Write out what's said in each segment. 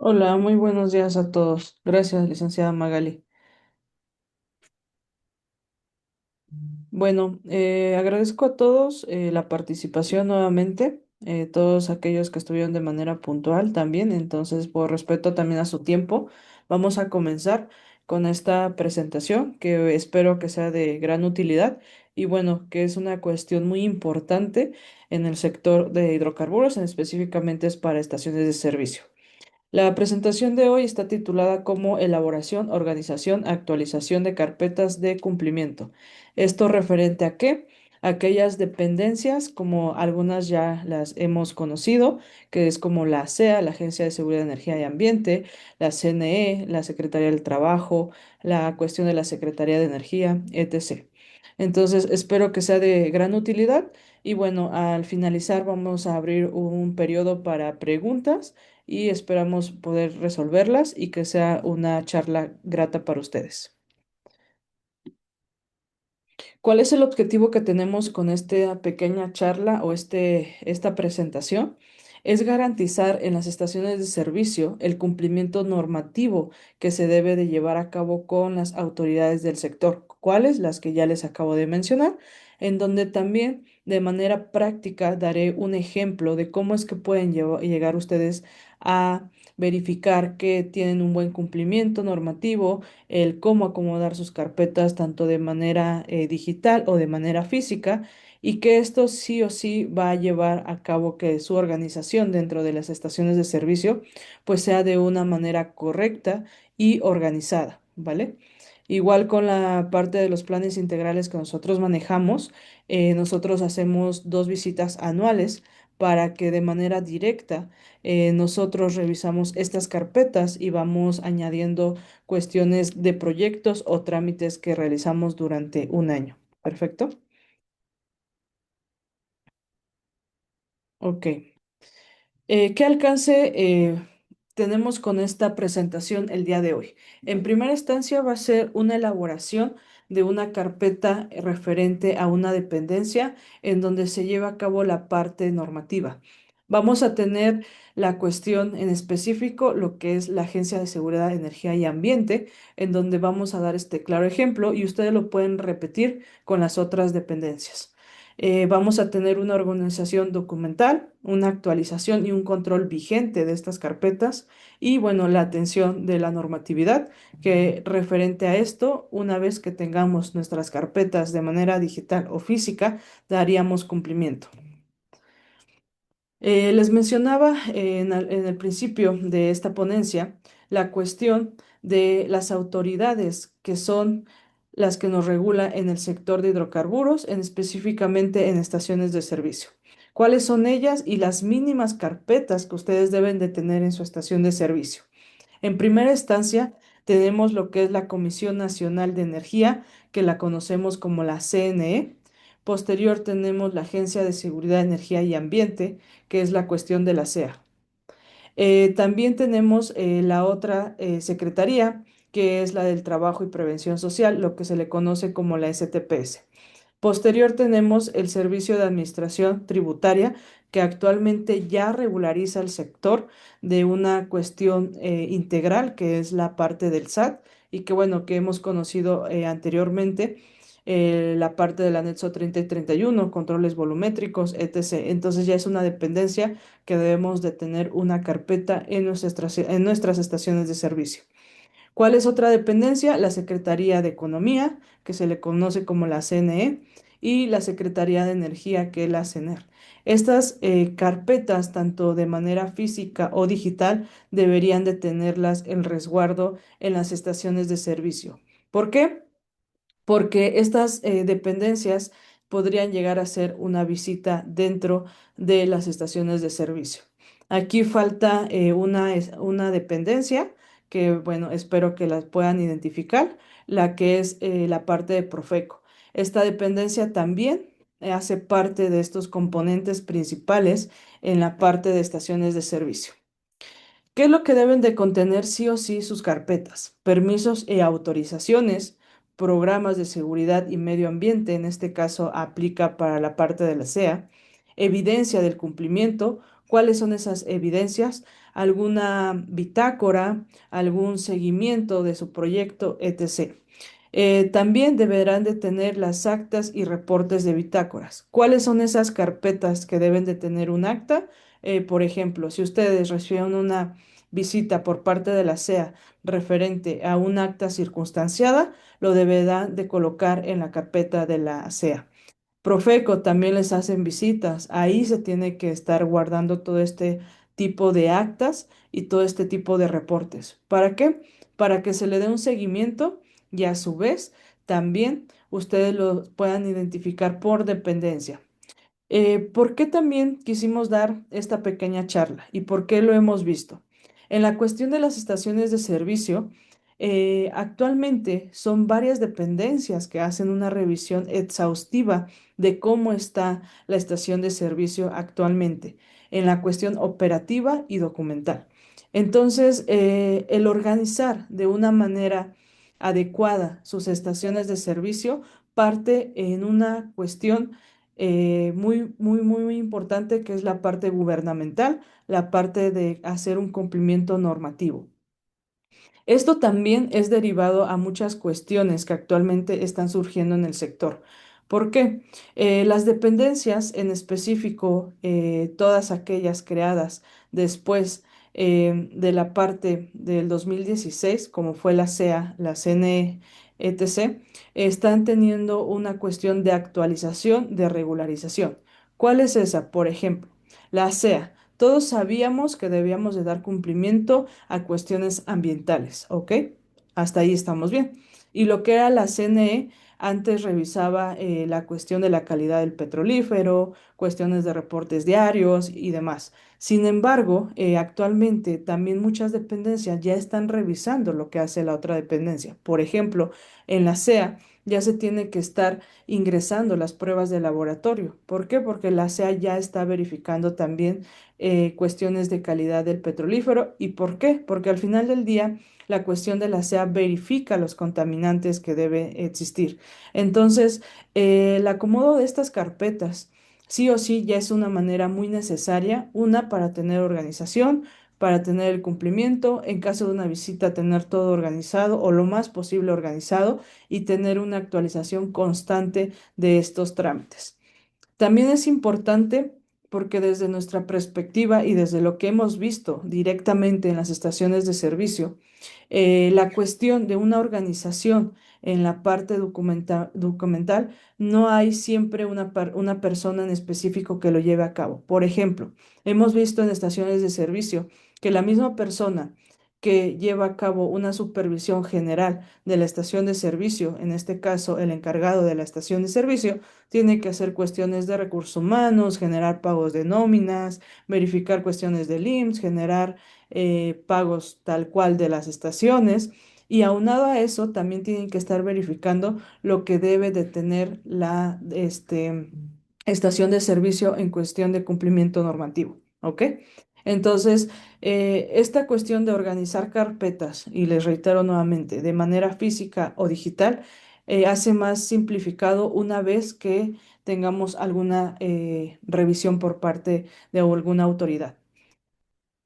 Hola, muy buenos días a todos. Gracias, licenciada Magali. Bueno, agradezco a todos la participación nuevamente, todos aquellos que estuvieron de manera puntual también. Entonces, por respeto también a su tiempo, vamos a comenzar con esta presentación que espero que sea de gran utilidad y bueno, que es una cuestión muy importante en el sector de hidrocarburos, específicamente es para estaciones de servicio. La presentación de hoy está titulada como Elaboración, Organización, Actualización de carpetas de cumplimiento. ¿Esto referente a qué? Aquellas dependencias, como algunas ya las hemos conocido, que es como la ASEA, la Agencia de Seguridad de Energía y Ambiente, la CNE, la Secretaría del Trabajo, la cuestión de la Secretaría de Energía, etc. Entonces, espero que sea de gran utilidad y bueno, al finalizar vamos a abrir un periodo para preguntas y esperamos poder resolverlas y que sea una charla grata para ustedes. ¿Cuál es el objetivo que tenemos con esta pequeña charla o esta presentación? Es garantizar en las estaciones de servicio el cumplimiento normativo que se debe de llevar a cabo con las autoridades del sector. ¿Cuáles? Las que ya les acabo de mencionar, en donde también de manera práctica daré un ejemplo de cómo es que pueden llegar ustedes a verificar que tienen un buen cumplimiento normativo, el cómo acomodar sus carpetas tanto de manera digital o de manera física y que esto sí o sí va a llevar a cabo que su organización dentro de las estaciones de servicio pues sea de una manera correcta y organizada, ¿vale? Igual con la parte de los planes integrales que nosotros manejamos, nosotros hacemos dos visitas anuales para que de manera directa nosotros revisamos estas carpetas y vamos añadiendo cuestiones de proyectos o trámites que realizamos durante un año. Perfecto. Ok. ¿Qué alcance tenemos con esta presentación el día de hoy? En primera instancia va a ser una elaboración de una carpeta referente a una dependencia en donde se lleva a cabo la parte normativa. Vamos a tener la cuestión en específico, lo que es la Agencia de Seguridad, Energía y Ambiente, en donde vamos a dar este claro ejemplo y ustedes lo pueden repetir con las otras dependencias. Vamos a tener una organización documental, una actualización y un control vigente de estas carpetas y bueno, la atención de la normatividad que referente a esto, una vez que tengamos nuestras carpetas de manera digital o física, daríamos cumplimiento. Les mencionaba en el principio de esta ponencia la cuestión de las autoridades que son las que nos regula en el sector de hidrocarburos, específicamente en estaciones de servicio. ¿Cuáles son ellas y las mínimas carpetas que ustedes deben de tener en su estación de servicio? En primera instancia, tenemos lo que es la Comisión Nacional de Energía, que la conocemos como la CNE. Posterior tenemos la Agencia de Seguridad, Energía y Ambiente, que es la cuestión de la SEA. También tenemos la otra secretaría, que es la del Trabajo y Prevención Social, lo que se le conoce como la STPS. Posterior tenemos el Servicio de Administración Tributaria, que actualmente ya regulariza el sector de una cuestión integral, que es la parte del SAT, y que bueno, que hemos conocido anteriormente, la parte del anexo 30 y 31, controles volumétricos, etc. Entonces ya es una dependencia que debemos de tener una carpeta en nuestras estaciones de servicio. ¿Cuál es otra dependencia? La Secretaría de Economía, que se le conoce como la CNE, y la Secretaría de Energía, que es la CENER. Estas carpetas, tanto de manera física o digital, deberían de tenerlas en resguardo en las estaciones de servicio. ¿Por qué? Porque estas dependencias podrían llegar a ser una visita dentro de las estaciones de servicio. Aquí falta una dependencia que, bueno, espero que las puedan identificar, la que es la parte de Profeco. Esta dependencia también hace parte de estos componentes principales en la parte de estaciones de servicio. ¿Qué es lo que deben de contener sí o sí sus carpetas? Permisos y autorizaciones, programas de seguridad y medio ambiente, en este caso aplica para la parte de la SEA, evidencia del cumplimiento, ¿Cuáles son esas evidencias? ¿Alguna bitácora, algún seguimiento de su proyecto, etc.? También deberán de tener las actas y reportes de bitácoras. ¿Cuáles son esas carpetas que deben de tener un acta? Por ejemplo, si ustedes reciben una visita por parte de la SEA referente a un acta circunstanciada, lo deberán de colocar en la carpeta de la SEA. Profeco también les hacen visitas. Ahí se tiene que estar guardando todo este tipo de actas y todo este tipo de reportes. ¿Para qué? Para que se le dé un seguimiento y a su vez también ustedes lo puedan identificar por dependencia. ¿Por qué también quisimos dar esta pequeña charla y por qué lo hemos visto? En la cuestión de las estaciones de servicio, actualmente son varias dependencias que hacen una revisión exhaustiva de cómo está la estación de servicio actualmente en la cuestión operativa y documental. Entonces, el organizar de una manera adecuada sus estaciones de servicio parte en una cuestión muy importante, que es la parte gubernamental, la parte de hacer un cumplimiento normativo. Esto también es derivado a muchas cuestiones que actualmente están surgiendo en el sector. ¿Por qué? Las dependencias, en específico, todas aquellas creadas después de la parte del 2016, como fue la CEA, la CNE, etc., están teniendo una cuestión de actualización, de regularización. ¿Cuál es esa? Por ejemplo, la CEA. Todos sabíamos que debíamos de dar cumplimiento a cuestiones ambientales, ¿ok? Hasta ahí estamos bien. Y lo que era la CNE, antes revisaba la cuestión de la calidad del petrolífero, cuestiones de reportes diarios y demás. Sin embargo, actualmente también muchas dependencias ya están revisando lo que hace la otra dependencia. Por ejemplo, en la CEA ya se tiene que estar ingresando las pruebas de laboratorio. ¿Por qué? Porque la CEA ya está verificando también cuestiones de calidad del petrolífero. ¿Y por qué? Porque al final del día la cuestión de la SEA verifica los contaminantes que debe existir. Entonces, el acomodo de estas carpetas sí o sí ya es una manera muy necesaria, una para tener organización, para tener el cumplimiento, en caso de una visita tener todo organizado o lo más posible organizado y tener una actualización constante de estos trámites. También es importante porque desde nuestra perspectiva y desde lo que hemos visto directamente en las estaciones de servicio, la cuestión de una organización en la parte documental, no hay siempre una persona en específico que lo lleve a cabo. Por ejemplo, hemos visto en estaciones de servicio que la misma persona que lleva a cabo una supervisión general de la estación de servicio, en este caso el encargado de la estación de servicio, tiene que hacer cuestiones de recursos humanos, generar pagos de nóminas, verificar cuestiones del IMSS, generar pagos tal cual de las estaciones. Y aunado a eso, también tienen que estar verificando lo que debe de tener la estación de servicio en cuestión de cumplimiento normativo. ¿Ok? Entonces, esta cuestión de organizar carpetas, y les reitero nuevamente, de manera física o digital, hace más simplificado una vez que tengamos alguna revisión por parte de alguna autoridad.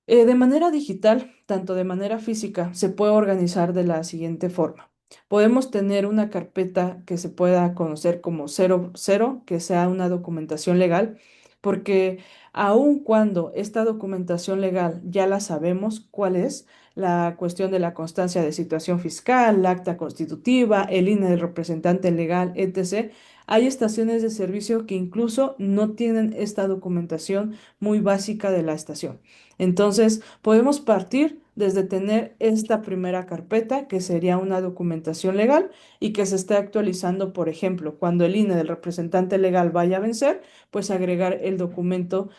De manera digital, tanto de manera física, se puede organizar de la siguiente forma. Podemos tener una carpeta que se pueda conocer como 00, que sea una documentación legal, porque aun cuando esta documentación legal ya la sabemos cuál es, la cuestión de la constancia de situación fiscal, la acta constitutiva, el INE del representante legal, etc., hay estaciones de servicio que incluso no tienen esta documentación muy básica de la estación. Entonces, podemos partir desde tener esta primera carpeta, que sería una documentación legal y que se esté actualizando, por ejemplo, cuando el INE del representante legal vaya a vencer, pues agregar el documento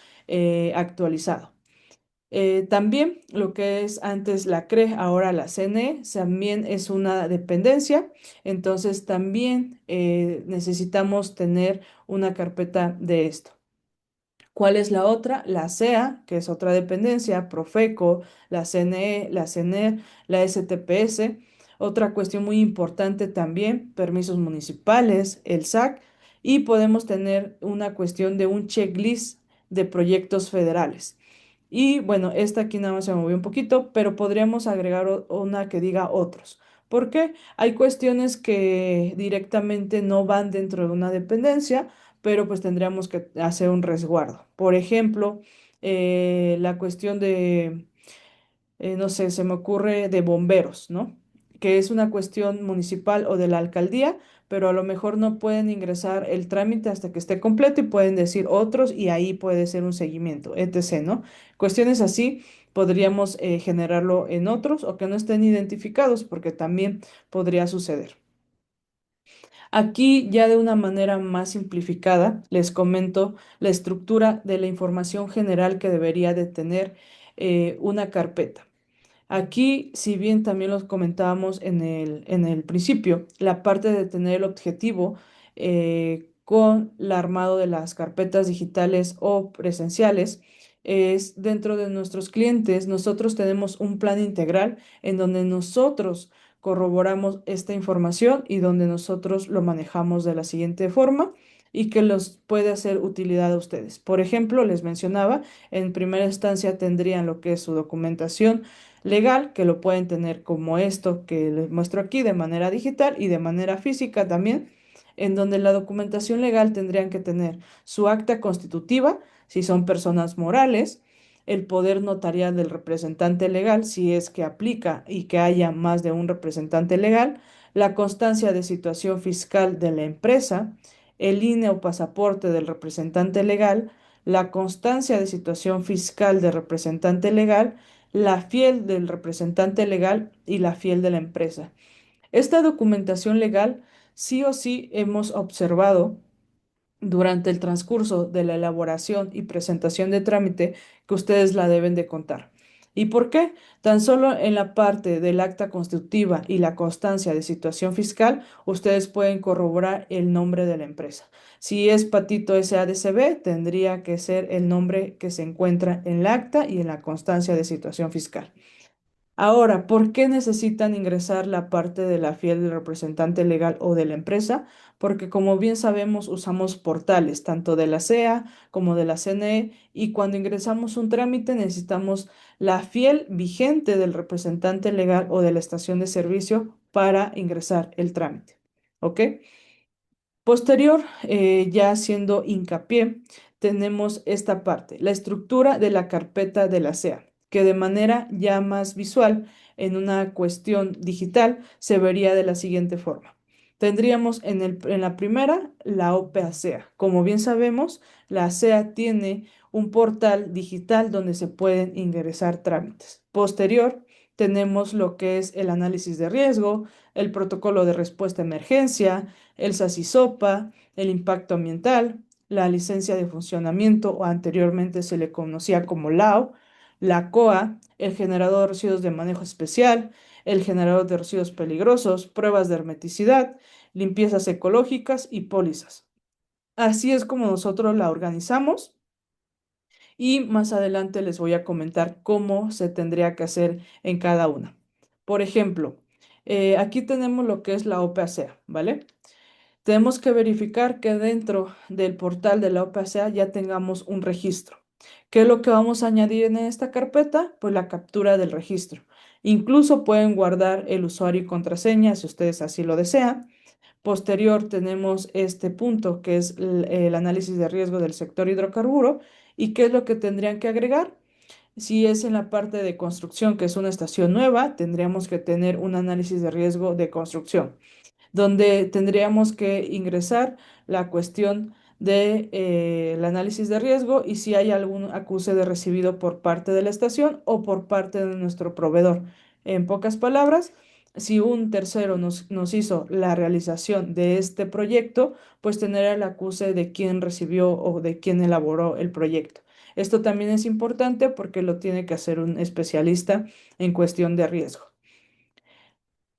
actualizado. También lo que es antes la CRE, ahora la CNE, también es una dependencia, entonces también necesitamos tener una carpeta de esto. ¿Cuál es la otra? La CEA, que es otra dependencia, Profeco, la CNE, la CNER, la STPS. Otra cuestión muy importante también, permisos municipales, el SAC, y podemos tener una cuestión de un checklist de proyectos federales. Y bueno, esta aquí nada más se movió un poquito, pero podríamos agregar una que diga otros. ¿Por qué? Hay cuestiones que directamente no van dentro de una dependencia, pero pues tendríamos que hacer un resguardo. Por ejemplo, la cuestión de no sé, se me ocurre de bomberos, ¿no? Que es una cuestión municipal o de la alcaldía, pero a lo mejor no pueden ingresar el trámite hasta que esté completo y pueden decir otros y ahí puede ser un seguimiento, etc., ¿no? Cuestiones así podríamos generarlo en otros o que no estén identificados porque también podría suceder. Aquí ya de una manera más simplificada les comento la estructura de la información general que debería de tener una carpeta. Aquí, si bien también los comentábamos en el principio, la parte de tener el objetivo con el armado de las carpetas digitales o presenciales es dentro de nuestros clientes, nosotros tenemos un plan integral en donde nosotros corroboramos esta información y donde nosotros lo manejamos de la siguiente forma y que los puede hacer utilidad a ustedes. Por ejemplo, les mencionaba, en primera instancia tendrían lo que es su documentación legal, que lo pueden tener como esto que les muestro aquí de manera digital y de manera física también, en donde la documentación legal tendrían que tener su acta constitutiva, si son personas morales, el poder notarial del representante legal, si es que aplica y que haya más de un representante legal, la constancia de situación fiscal de la empresa, el INE o pasaporte del representante legal, la constancia de situación fiscal del representante legal, la fiel del representante legal y la fiel de la empresa. Esta documentación legal sí o sí hemos observado durante el transcurso de la elaboración y presentación de trámite que ustedes la deben de contar. ¿Y por qué? Tan solo en la parte del acta constitutiva y la constancia de situación fiscal, ustedes pueden corroborar el nombre de la empresa. Si es Patito SADCB, tendría que ser el nombre que se encuentra en el acta y en la constancia de situación fiscal. Ahora, ¿por qué necesitan ingresar la parte de la fiel del representante legal o de la empresa? Porque como bien sabemos, usamos portales, tanto de la CEA como de la CNE, y cuando ingresamos un trámite necesitamos la fiel vigente del representante legal o de la estación de servicio para ingresar el trámite. ¿Ok? Posterior, ya haciendo hincapié, tenemos esta parte, la estructura de la carpeta de la SEA, que de manera ya más visual, en una cuestión digital, se vería de la siguiente forma. Tendríamos en la primera la OPA SEA. Como bien sabemos, la SEA tiene un portal digital donde se pueden ingresar trámites. Posterior, tenemos lo que es el análisis de riesgo, el protocolo de respuesta a emergencia, el SASISOPA, el impacto ambiental, la licencia de funcionamiento o anteriormente se le conocía como LAO, la COA, el generador de residuos de manejo especial, el generador de residuos peligrosos, pruebas de hermeticidad, limpiezas ecológicas y pólizas. Así es como nosotros la organizamos y más adelante les voy a comentar cómo se tendría que hacer en cada una. Por ejemplo, aquí tenemos lo que es la OPACEA, ¿vale? Tenemos que verificar que dentro del portal de la OPACEA ya tengamos un registro. ¿Qué es lo que vamos a añadir en esta carpeta? Pues la captura del registro. Incluso pueden guardar el usuario y contraseña si ustedes así lo desean. Posterior tenemos este punto que es el análisis de riesgo del sector hidrocarburo. ¿Y qué es lo que tendrían que agregar? Si es en la parte de construcción, que es una estación nueva, tendríamos que tener un análisis de riesgo de construcción donde tendríamos que ingresar la cuestión de, el análisis de riesgo y si hay algún acuse de recibido por parte de la estación o por parte de nuestro proveedor. En pocas palabras, si un tercero nos hizo la realización de este proyecto, pues tener el acuse de quién recibió o de quién elaboró el proyecto. Esto también es importante porque lo tiene que hacer un especialista en cuestión de riesgo.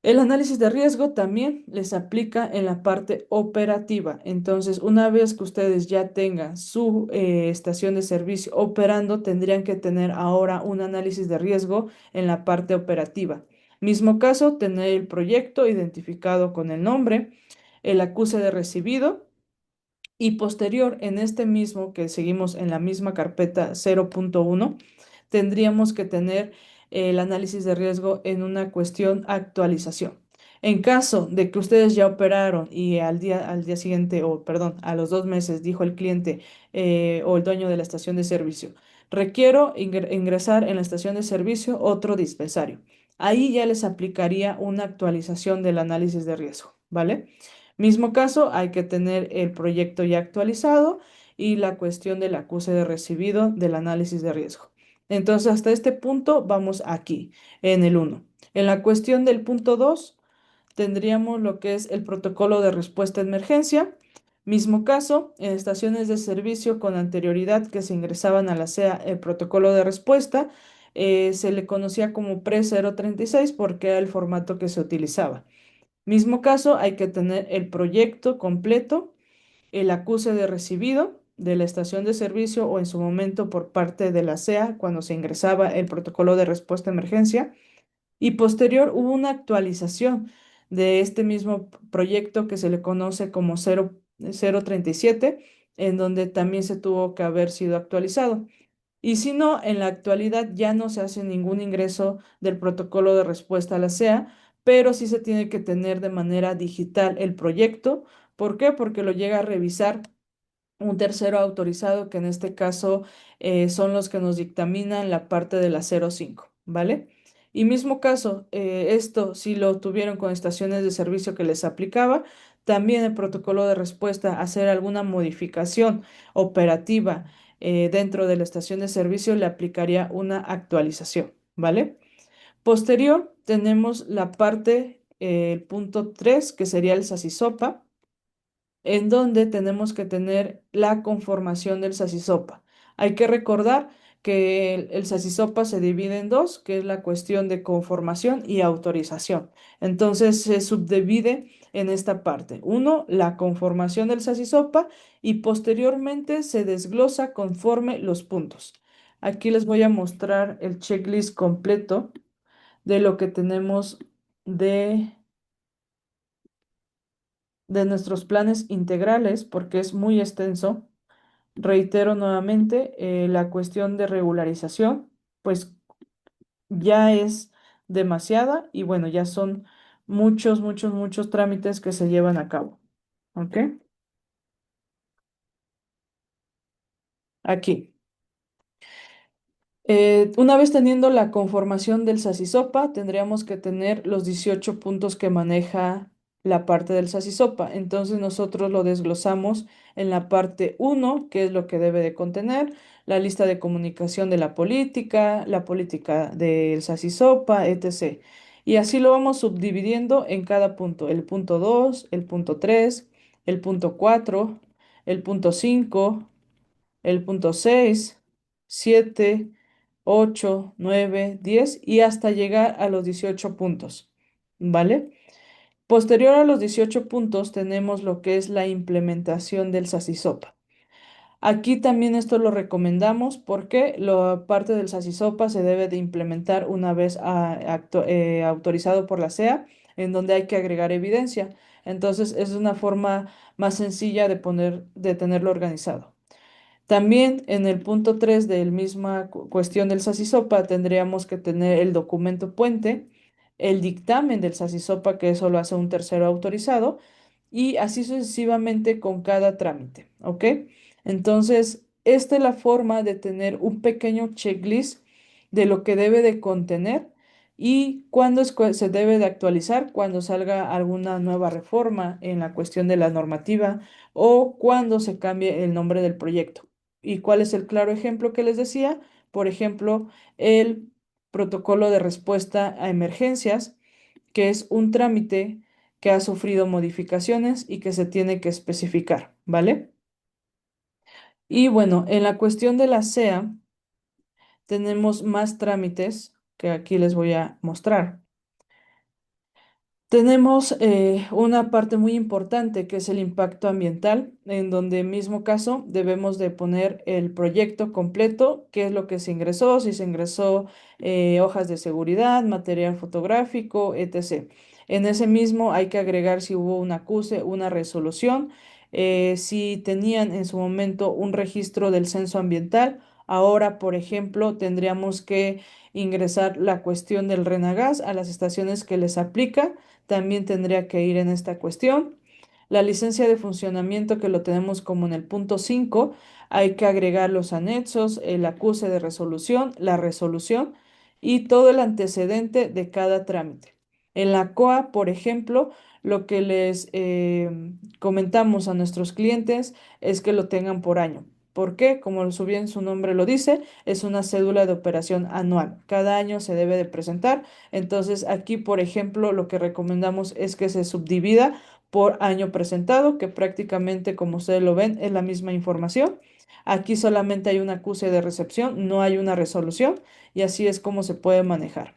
El análisis de riesgo también les aplica en la parte operativa. Entonces, una vez que ustedes ya tengan su estación de servicio operando, tendrían que tener ahora un análisis de riesgo en la parte operativa. Mismo caso, tener el proyecto identificado con el nombre, el acuse de recibido y posterior en este mismo, que seguimos en la misma carpeta 0.1, tendríamos que tener el análisis de riesgo en una cuestión actualización. En caso de que ustedes ya operaron y al día siguiente, o perdón, a los 2 meses, dijo el cliente o el dueño de la estación de servicio, requiero ingresar en la estación de servicio otro dispensario. Ahí ya les aplicaría una actualización del análisis de riesgo, ¿vale? Mismo caso, hay que tener el proyecto ya actualizado y la cuestión del acuse de recibido del análisis de riesgo. Entonces, hasta este punto vamos aquí, en el uno. En la cuestión del punto 2 tendríamos lo que es el protocolo de respuesta a emergencia. Mismo caso, en estaciones de servicio con anterioridad que se ingresaban a la SEA el protocolo de respuesta, se le conocía como PRE-036 porque era el formato que se utilizaba. Mismo caso, hay que tener el proyecto completo, el acuse de recibido de la estación de servicio o en su momento por parte de la SEA cuando se ingresaba el protocolo de respuesta a emergencia. Y posterior hubo una actualización de este mismo proyecto que se le conoce como 037, en donde también se tuvo que haber sido actualizado. Y si no, en la actualidad ya no se hace ningún ingreso del protocolo de respuesta a la SEA, pero sí se tiene que tener de manera digital el proyecto. ¿Por qué? Porque lo llega a revisar un tercero autorizado, que en este caso son los que nos dictaminan la parte de la 05, ¿vale? Y mismo caso, esto si lo tuvieron con estaciones de servicio que les aplicaba, también el protocolo de respuesta, hacer alguna modificación operativa dentro de la estación de servicio, le aplicaría una actualización, ¿vale? Posterior, tenemos la parte, el punto 3 que sería el SASISOPA, en donde tenemos que tener la conformación del SASISOPA. Hay que recordar que el SASISOPA se divide en dos, que es la cuestión de conformación y autorización. Entonces se subdivide en esta parte. Uno, la conformación del SASISOPA y posteriormente se desglosa conforme los puntos. Aquí les voy a mostrar el checklist completo de lo que tenemos de de nuestros planes integrales, porque es muy extenso. Reitero nuevamente, la cuestión de regularización, pues ya es demasiada y bueno, ya son muchos, muchos, muchos trámites que se llevan a cabo. ¿Ok? Aquí. Una vez teniendo la conformación del SASISOPA, tendríamos que tener los 18 puntos que maneja la parte del SASISOPA. Entonces nosotros lo desglosamos en la parte uno, que es lo que debe de contener, la lista de comunicación de la política del SASISOPA, etc. Y así lo vamos subdividiendo en cada punto. El punto 2, el punto 3, el punto 4, el punto 5, el punto 6, 7, 8, 9, 10 y hasta llegar a los 18 puntos, ¿vale? Posterior a los 18 puntos tenemos lo que es la implementación del SASISOPA. Aquí también esto lo recomendamos porque la parte del SASISOPA se debe de implementar una vez autorizado por la SEA, en donde hay que agregar evidencia. Entonces es una forma más sencilla de tenerlo organizado. También en el punto 3 de la misma cuestión del SASISOPA tendríamos que tener el documento puente, el dictamen del SASISOPA, que eso lo hace un tercero autorizado, y así sucesivamente con cada trámite, ¿ok? Entonces, esta es la forma de tener un pequeño checklist de lo que debe de contener y cuándo se debe de actualizar, cuando salga alguna nueva reforma en la cuestión de la normativa o cuando se cambie el nombre del proyecto. ¿Y cuál es el claro ejemplo que les decía? Por ejemplo, el protocolo de respuesta a emergencias, que es un trámite que ha sufrido modificaciones y que se tiene que especificar, ¿vale? Y bueno, en la cuestión de la SEA tenemos más trámites que aquí les voy a mostrar. Tenemos una parte muy importante que es el impacto ambiental, en donde en mismo caso debemos de poner el proyecto completo, qué es lo que se ingresó, si se ingresó hojas de seguridad, material fotográfico, etc. En ese mismo hay que agregar si hubo un acuse, una resolución, si tenían en su momento un registro del censo ambiental Ahora, por ejemplo, tendríamos que ingresar la cuestión del Renagas a las estaciones que les aplica. También tendría que ir en esta cuestión. La licencia de funcionamiento que lo tenemos como en el punto 5, hay que agregar los anexos, el acuse de resolución, la resolución y todo el antecedente de cada trámite. En la COA, por ejemplo, lo que les comentamos a nuestros clientes es que lo tengan por año. ¿Por qué? Como su bien su nombre lo dice, es una cédula de operación anual. Cada año se debe de presentar. Entonces, aquí, por ejemplo, lo que recomendamos es que se subdivida por año presentado, que prácticamente, como ustedes lo ven, es la misma información. Aquí solamente hay un acuse de recepción, no hay una resolución, y así es como se puede manejar.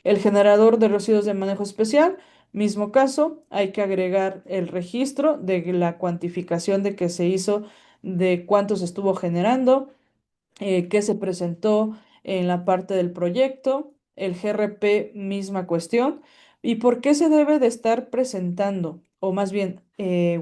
El generador de residuos de manejo especial, mismo caso, hay que agregar el registro de la cuantificación de que se hizo, de cuánto se estuvo generando, qué se presentó en la parte del proyecto, el GRP, misma cuestión, y por qué se debe de estar presentando, o más bien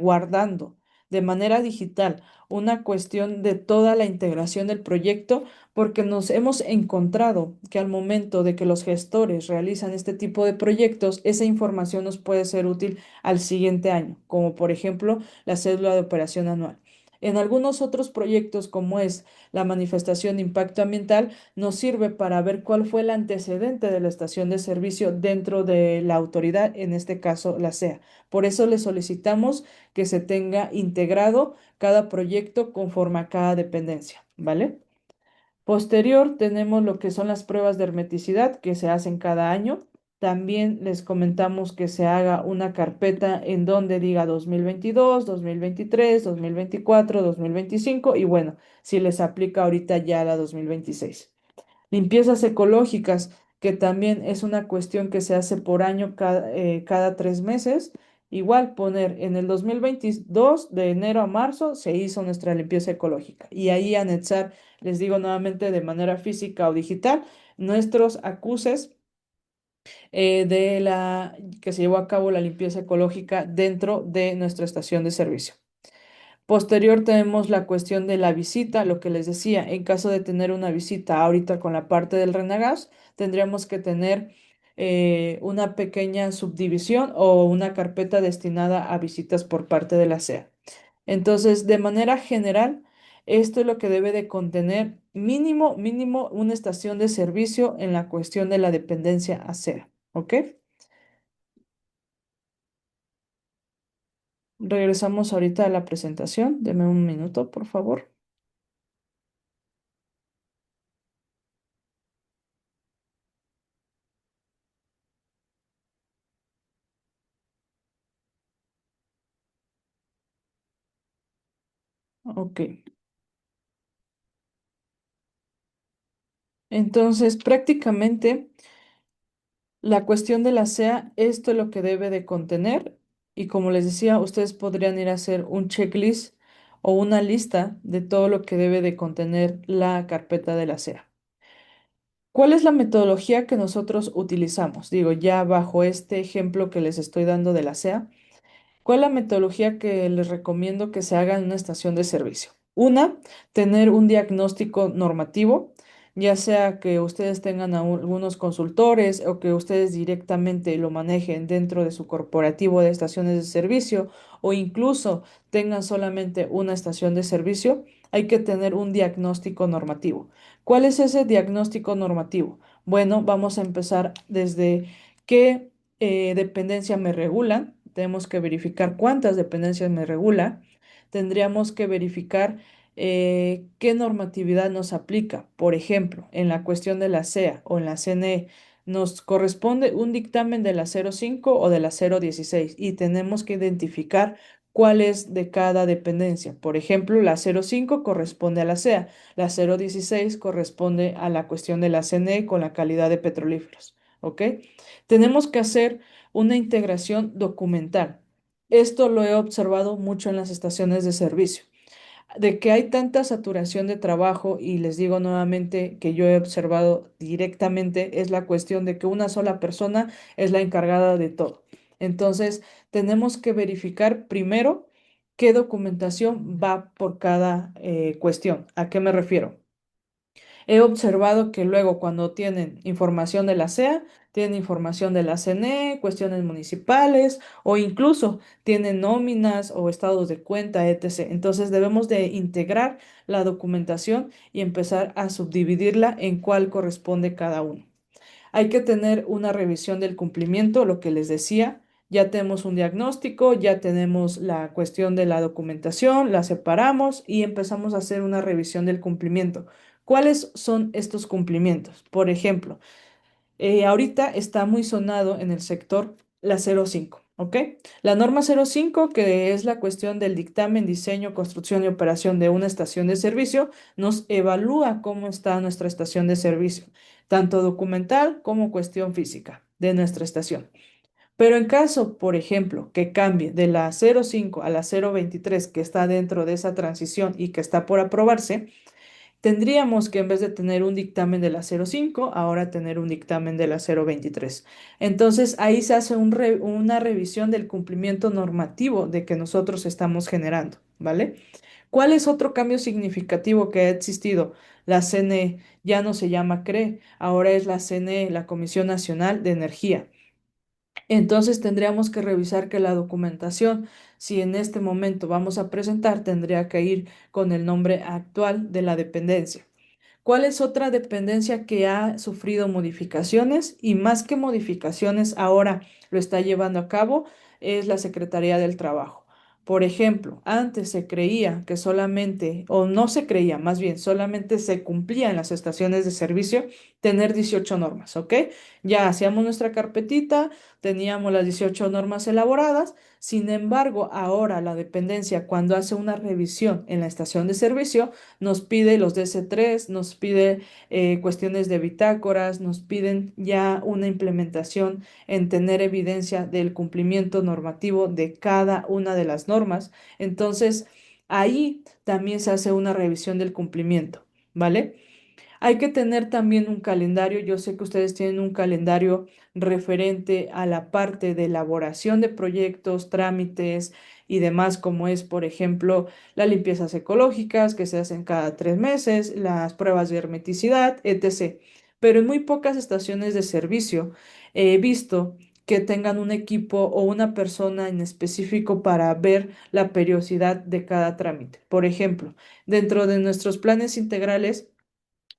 guardando de manera digital una cuestión de toda la integración del proyecto, porque nos hemos encontrado que al momento de que los gestores realizan este tipo de proyectos, esa información nos puede ser útil al siguiente año, como por ejemplo la cédula de operación anual. En algunos otros proyectos, como es la manifestación de impacto ambiental, nos sirve para ver cuál fue el antecedente de la estación de servicio dentro de la autoridad, en este caso la SEA. Por eso le solicitamos que se tenga integrado cada proyecto conforme a cada dependencia, ¿vale? Posterior tenemos lo que son las pruebas de hermeticidad que se hacen cada año. También les comentamos que se haga una carpeta en donde diga 2022, 2023, 2024, 2025 y bueno, si les aplica ahorita ya la 2026. Limpiezas ecológicas, que también es una cuestión que se hace por año cada 3 meses. Igual poner en el 2022, de enero a marzo, se hizo nuestra limpieza ecológica. Y ahí anexar, les digo nuevamente, de manera física o digital, nuestros acuses de la que se llevó a cabo la limpieza ecológica dentro de nuestra estación de servicio. Posterior tenemos la cuestión de la visita, lo que les decía, en caso de tener una visita ahorita con la parte del Renagas, tendríamos que tener una pequeña subdivisión o una carpeta destinada a visitas por parte de la SEA. Entonces, de manera general, esto es lo que debe de contener mínimo una estación de servicio en la cuestión de la dependencia a SEA. ¿Ok? Regresamos ahorita a la presentación. Deme un minuto, por favor. Ok. Entonces, prácticamente la cuestión de la SEA, esto es lo que debe de contener y como les decía, ustedes podrían ir a hacer un checklist o una lista de todo lo que debe de contener la carpeta de la SEA. ¿Cuál es la metodología que nosotros utilizamos? Digo, ya bajo este ejemplo que les estoy dando de la SEA. ¿Cuál es la metodología que les recomiendo que se haga en una estación de servicio? Una, tener un diagnóstico normativo, ya sea que ustedes tengan algunos consultores o que ustedes directamente lo manejen dentro de su corporativo de estaciones de servicio o incluso tengan solamente una estación de servicio, hay que tener un diagnóstico normativo. ¿Cuál es ese diagnóstico normativo? Bueno, vamos a empezar desde qué dependencia me regulan. Tenemos que verificar cuántas dependencias me regula. Tendríamos que verificar qué normatividad nos aplica. Por ejemplo, en la cuestión de la SEA o en la CNE, nos corresponde un dictamen de la 05 o de la 016 y tenemos que identificar cuál es de cada dependencia. Por ejemplo, la 05 corresponde a la SEA, la 016 corresponde a la cuestión de la CNE con la calidad de petrolíferos. ¿Ok? Tenemos que hacer una integración documental. Esto lo he observado mucho en las estaciones de servicio, de que hay tanta saturación de trabajo y les digo nuevamente que yo he observado directamente es la cuestión de que una sola persona es la encargada de todo. Entonces, tenemos que verificar primero qué documentación va por cada cuestión. ¿A qué me refiero? He observado que luego cuando tienen información de la SEA, tienen información de la CNE, cuestiones municipales o incluso tienen nóminas o estados de cuenta, etc. Entonces debemos de integrar la documentación y empezar a subdividirla en cuál corresponde cada uno. Hay que tener una revisión del cumplimiento, lo que les decía. Ya tenemos un diagnóstico, ya tenemos la cuestión de la documentación, la separamos y empezamos a hacer una revisión del cumplimiento. ¿Cuáles son estos cumplimientos? Por ejemplo, ahorita está muy sonado en el sector la 05, ¿ok? La norma 05, que es la cuestión del dictamen, diseño, construcción y operación de una estación de servicio, nos evalúa cómo está nuestra estación de servicio, tanto documental como cuestión física de nuestra estación. Pero en caso, por ejemplo, que cambie de la 05 a la 023, que está dentro de esa transición y que está por aprobarse, tendríamos que en vez de tener un dictamen de la 05, ahora tener un dictamen de la 023. Entonces ahí se hace una revisión del cumplimiento normativo de que nosotros estamos generando, ¿vale? ¿Cuál es otro cambio significativo que ha existido? La CNE ya no se llama CRE, ahora es la CNE, la Comisión Nacional de Energía. Entonces tendríamos que revisar que la documentación, si en este momento vamos a presentar, tendría que ir con el nombre actual de la dependencia. ¿Cuál es otra dependencia que ha sufrido modificaciones y más que modificaciones ahora lo está llevando a cabo? Es la Secretaría del Trabajo. Por ejemplo, antes se creía que solamente, o no se creía, más bien, solamente se cumplía en las estaciones de servicio tener 18 normas, ¿ok? Ya hacíamos nuestra carpetita, teníamos las 18 normas elaboradas. Sin embargo, ahora la dependencia, cuando hace una revisión en la estación de servicio, nos pide los DC3, nos pide cuestiones de bitácoras, nos piden ya una implementación en tener evidencia del cumplimiento normativo de cada una de las normas. Entonces, ahí también se hace una revisión del cumplimiento, ¿vale? Hay que tener también un calendario. Yo sé que ustedes tienen un calendario referente a la parte de elaboración de proyectos, trámites y demás, como es, por ejemplo, las limpiezas ecológicas que se hacen cada 3 meses, las pruebas de hermeticidad, etc. Pero en muy pocas estaciones de servicio he visto que tengan un equipo o una persona en específico para ver la periodicidad de cada trámite. Por ejemplo, dentro de nuestros planes integrales,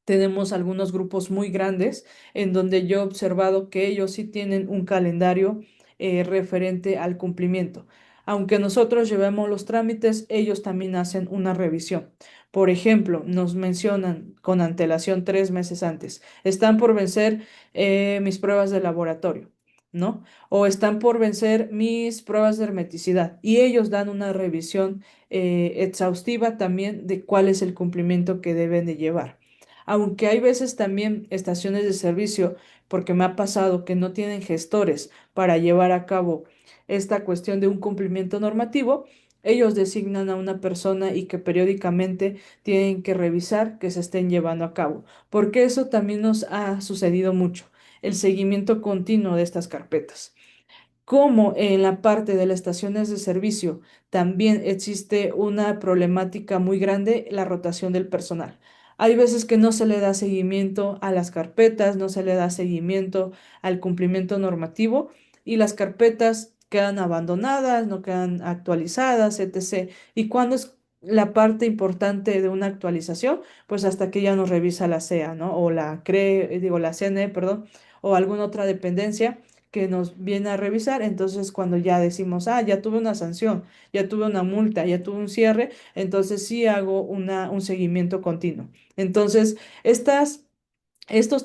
tenemos algunos grupos muy grandes en donde yo he observado que ellos sí tienen un calendario referente al cumplimiento. Aunque nosotros llevemos los trámites, ellos también hacen una revisión. Por ejemplo, nos mencionan con antelación 3 meses antes, están por vencer mis pruebas de laboratorio, ¿no? O están por vencer mis pruebas de hermeticidad y ellos dan una revisión exhaustiva también de cuál es el cumplimiento que deben de llevar. Aunque hay veces también estaciones de servicio, porque me ha pasado que no tienen gestores para llevar a cabo esta cuestión de un cumplimiento normativo, ellos designan a una persona y que periódicamente tienen que revisar que se estén llevando a cabo, porque eso también nos ha sucedido mucho, el seguimiento continuo de estas carpetas. Como en la parte de las estaciones de servicio también existe una problemática muy grande, la rotación del personal. Hay veces que no se le da seguimiento a las carpetas, no se le da seguimiento al cumplimiento normativo y las carpetas quedan abandonadas, no quedan actualizadas, etc. ¿Y cuándo es la parte importante de una actualización? Pues hasta que ya nos revisa la CEA, ¿no? O la CRE, digo, la CNE, perdón, o alguna otra dependencia que nos viene a revisar. Entonces, cuando ya decimos, ah, ya tuve una sanción, ya tuve una multa, ya tuve un cierre, entonces sí hago un seguimiento continuo. Entonces, estos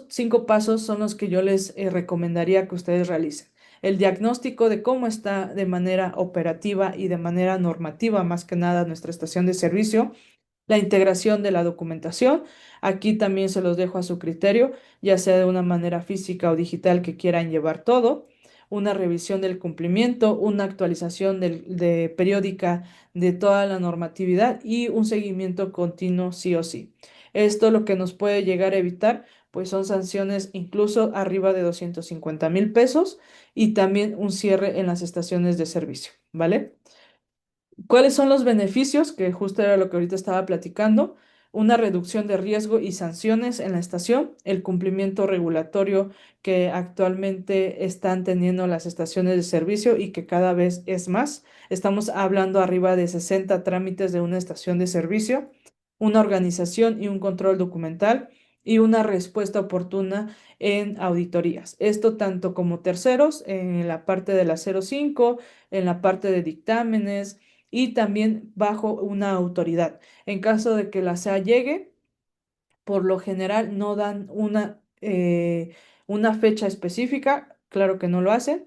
5 pasos son los que yo les recomendaría que ustedes realicen. El diagnóstico de cómo está de manera operativa y de manera normativa, más que nada, nuestra estación de servicio, la integración de la documentación. Aquí también se los dejo a su criterio, ya sea de una manera física o digital que quieran llevar todo. Una revisión del cumplimiento, una actualización de periódica de toda la normatividad y un seguimiento continuo sí o sí. Esto lo que nos puede llegar a evitar, pues son sanciones incluso arriba de 250,000 pesos y también un cierre en las estaciones de servicio, ¿vale? ¿Cuáles son los beneficios? Que justo era lo que ahorita estaba platicando. una reducción de riesgo y sanciones en la estación, el cumplimiento regulatorio que actualmente están teniendo las estaciones de servicio y que cada vez es más. Estamos hablando arriba de 60 trámites de una estación de servicio, una organización y un control documental y una respuesta oportuna en auditorías. Esto tanto como terceros en la parte de la 05, en la parte de dictámenes y también bajo una autoridad. En caso de que la SEA llegue, por lo general no dan una fecha específica, claro que no lo hacen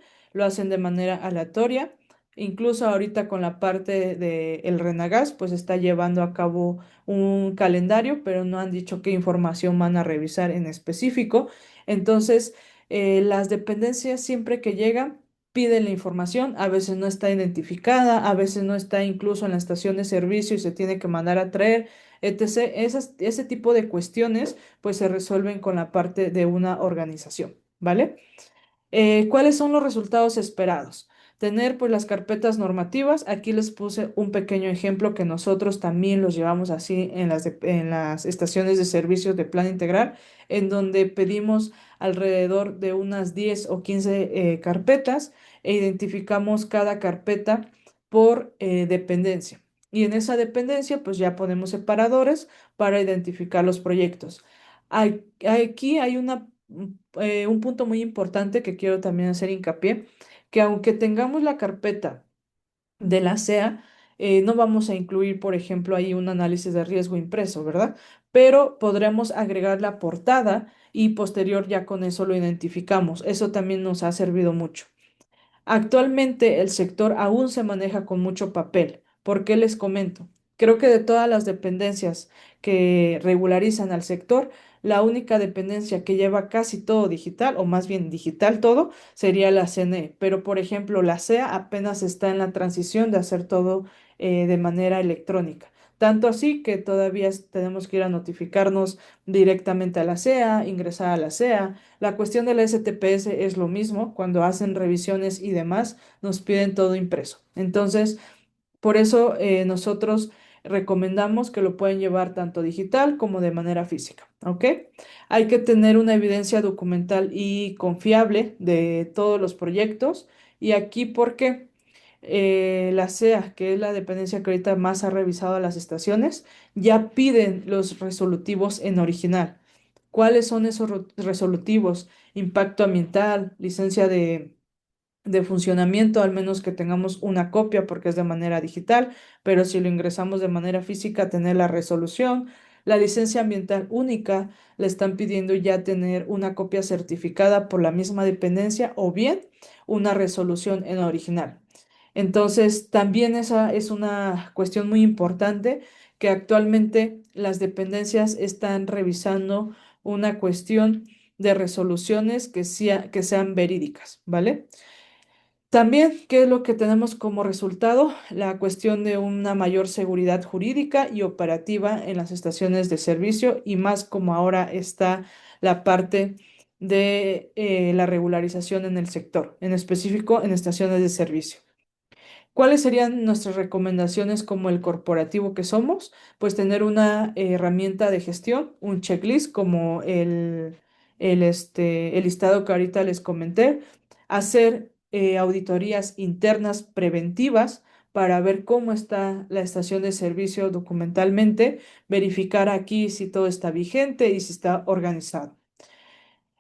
de manera aleatoria. Incluso ahorita con la parte de el Renagas, pues está llevando a cabo un calendario, pero no han dicho qué información van a revisar en específico. Entonces, las dependencias siempre que llegan piden la información, a veces no está identificada, a veces no está incluso en la estación de servicio y se tiene que mandar a traer, etc. Ese tipo de cuestiones pues se resuelven con la parte de una organización, ¿vale? ¿Cuáles son los resultados esperados? Tener pues las carpetas normativas. Aquí les puse un pequeño ejemplo que nosotros también los llevamos así en las estaciones de servicios de plan integral, en donde pedimos alrededor de unas 10 o 15 carpetas e identificamos cada carpeta por dependencia. Y en esa dependencia pues ya ponemos separadores para identificar los proyectos. Aquí hay un punto muy importante que quiero también hacer hincapié, que aunque tengamos la carpeta de la SEA, no vamos a incluir, por ejemplo, ahí un análisis de riesgo impreso, ¿verdad? Pero podremos agregar la portada y posterior ya con eso lo identificamos. Eso también nos ha servido mucho. Actualmente el sector aún se maneja con mucho papel. ¿Por qué les comento? Creo que de todas las dependencias que regularizan al sector, la única dependencia que lleva casi todo digital, o más bien digital todo, sería la CNE. Pero, por ejemplo, la CEA apenas está en la transición de hacer todo de manera electrónica. Tanto así que todavía tenemos que ir a notificarnos directamente a la CEA, ingresar a la CEA. La cuestión de la STPS es lo mismo, cuando hacen revisiones y demás, nos piden todo impreso. Entonces, por eso nosotros recomendamos que lo pueden llevar tanto digital como de manera física, ¿ok? Hay que tener una evidencia documental y confiable de todos los proyectos. Y aquí, porque la SEA, que es la dependencia que ahorita más ha revisado a las estaciones, ya piden los resolutivos en original. ¿Cuáles son esos resolutivos? Impacto ambiental, licencia de funcionamiento, al menos que tengamos una copia porque es de manera digital, pero si lo ingresamos de manera física, tener la resolución. La licencia ambiental única, le están pidiendo ya tener una copia certificada por la misma dependencia o bien una resolución en original. Entonces, también esa es una cuestión muy importante que actualmente las dependencias están revisando una cuestión de resoluciones que sean verídicas, ¿vale? También, ¿qué es lo que tenemos como resultado? La cuestión de una mayor seguridad jurídica y operativa en las estaciones de servicio y más como ahora está la parte de la regularización en el sector, en específico en estaciones de servicio. ¿Cuáles serían nuestras recomendaciones como el corporativo que somos? Pues tener una herramienta de gestión, un checklist como el listado que ahorita les comenté, hacer auditorías internas preventivas para ver cómo está la estación de servicio documentalmente, verificar aquí si todo está vigente y si está organizado.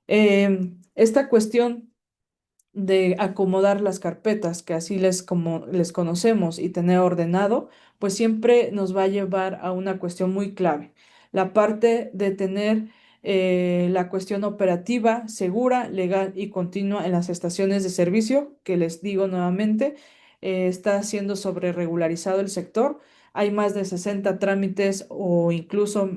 Esta cuestión de acomodar las carpetas, que así como les conocemos, y tener ordenado, pues siempre nos va a llevar a una cuestión muy clave. La parte de tener la cuestión operativa, segura, legal y continua en las estaciones de servicio, que les digo nuevamente, está siendo sobre regularizado el sector. Hay más de 60 trámites o incluso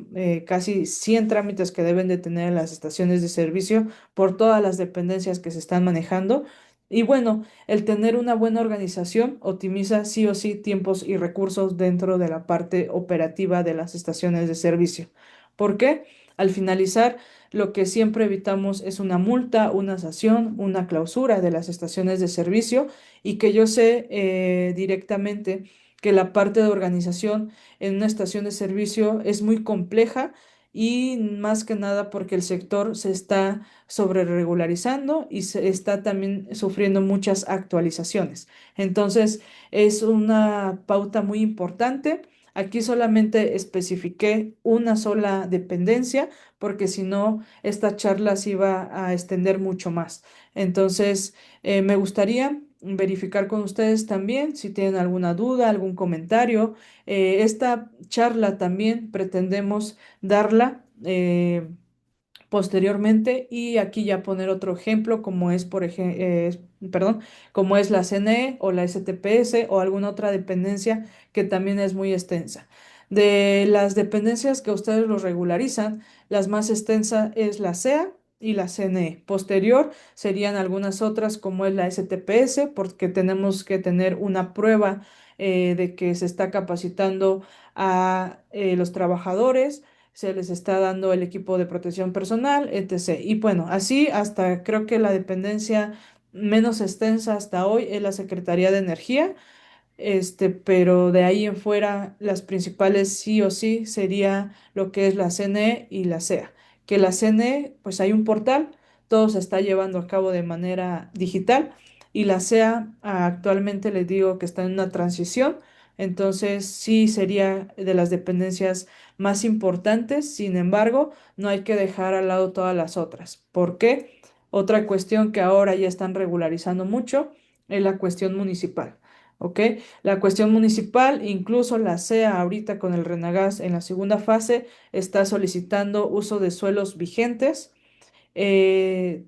casi 100 trámites que deben de tener las estaciones de servicio por todas las dependencias que se están manejando. Y bueno, el tener una buena organización optimiza sí o sí tiempos y recursos dentro de la parte operativa de las estaciones de servicio. ¿Por qué? Al finalizar, lo que siempre evitamos es una multa, una sanción, una clausura de las estaciones de servicio y que yo sé directamente que la parte de organización en una estación de servicio es muy compleja y más que nada porque el sector se está sobre regularizando y se está también sufriendo muchas actualizaciones. Entonces, es una pauta muy importante. Aquí solamente especifiqué una sola dependencia porque si no, esta charla se iba a extender mucho más. Entonces, me gustaría verificar con ustedes también si tienen alguna duda, algún comentario. Esta charla también pretendemos darla. Posteriormente y aquí ya poner otro ejemplo como es por ejemplo perdón, como es la CNE o la STPS o alguna otra dependencia que también es muy extensa. De las dependencias que ustedes los regularizan, las más extensa es la SEA y la CNE. Posterior serían algunas otras como es la STPS porque tenemos que tener una prueba de que se está capacitando a los trabajadores, se les está dando el equipo de protección personal, etc. Y bueno, así hasta creo que la dependencia menos extensa hasta hoy es la Secretaría de Energía, pero de ahí en fuera las principales sí o sí sería lo que es la CNE y la SEA. Que la CNE, pues hay un portal, todo se está llevando a cabo de manera digital y la SEA actualmente les digo que está en una transición, entonces sí sería de las dependencias más importantes, sin embargo, no hay que dejar al lado todas las otras. ¿Por qué? Otra cuestión que ahora ya están regularizando mucho es la cuestión municipal. ¿Ok? La cuestión municipal, incluso la CEA ahorita con el Renagas en la segunda fase, está solicitando uso de suelos vigentes.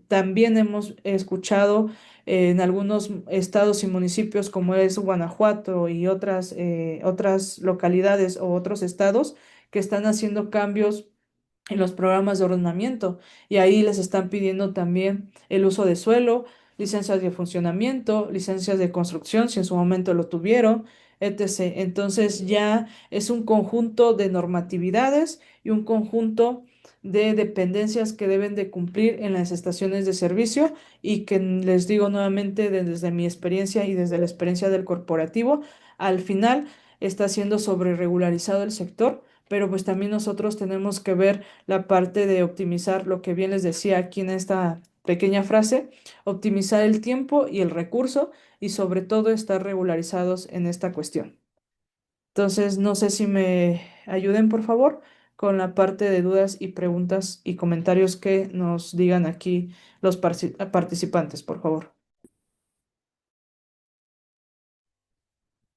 También hemos escuchado en algunos estados y municipios como es Guanajuato y otras localidades o otros estados que están haciendo cambios en los programas de ordenamiento y ahí les están pidiendo también el uso de suelo, licencias de funcionamiento, licencias de construcción, si en su momento lo tuvieron, etc. Entonces ya es un conjunto de normatividades y un conjunto de dependencias que deben de cumplir en las estaciones de servicio y que les digo nuevamente desde mi experiencia y desde la experiencia del corporativo, al final está siendo sobre regularizado el sector, pero pues también nosotros tenemos que ver la parte de optimizar lo que bien les decía aquí en esta pequeña frase, optimizar el tiempo y el recurso y sobre todo estar regularizados en esta cuestión. Entonces, no sé si me ayuden, por favor, con la parte de dudas y preguntas y comentarios que nos digan aquí los participantes, por favor.